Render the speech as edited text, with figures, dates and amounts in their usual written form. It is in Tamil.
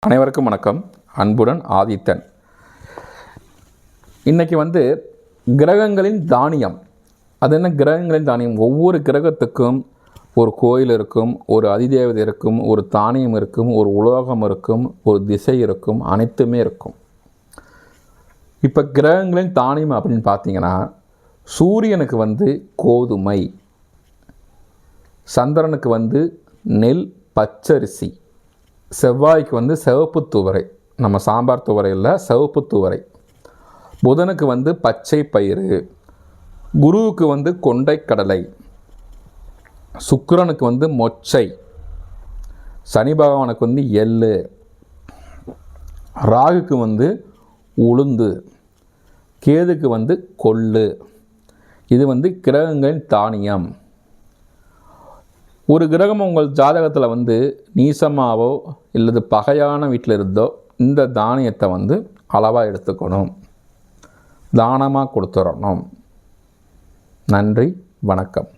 அனைவருக்கும் வணக்கம். அன்புடன் ஆதித்தன். இன்றைக்கி கிரகங்களின் தானியம். அது என்ன கிரகங்களின் தானியம்? ஒவ்வொரு கிரகத்துக்கும் ஒரு கோயில் இருக்கும், ஒரு அதிதேவதை இருக்கும், ஒரு தானியம் இருக்கும், ஒரு உலோகம் இருக்கும், ஒரு திசை இருக்கும், அனைத்துமே இருக்கும். இப்போ கிரகங்களின் தானியம் அப்படின்னு பார்த்தீங்கன்னா, சூரியனுக்கு கோதுமை, சந்திரனுக்கு நெல் பச்சரிசி, செவ்வாய்க்கு சிவப்பு துவரை, நம்ம சாம்பார் துவரை இல்லை, சிவப்பு துவரை, புதனுக்கு பச்சை பயிறு, குருவுக்கு கொண்டைக்கடலை, சுக்கிரனுக்கு மொச்சை, சனி பகவானுக்கு எள்ளு, ராகுக்கு உளுந்து, கேதுக்கு கொள்ளு. இது கிரகங்களின் தானியம். ஒரு கிரகம் உங்கள் ஜாதகத்தில் நீசமாவோ இல்லது பகையான வீட்டில் இருந்தோ இந்த தானியத்தை அளவாக எடுத்துக்கணும், தானமாக கொடுத்துடணும். நன்றி, வணக்கம்.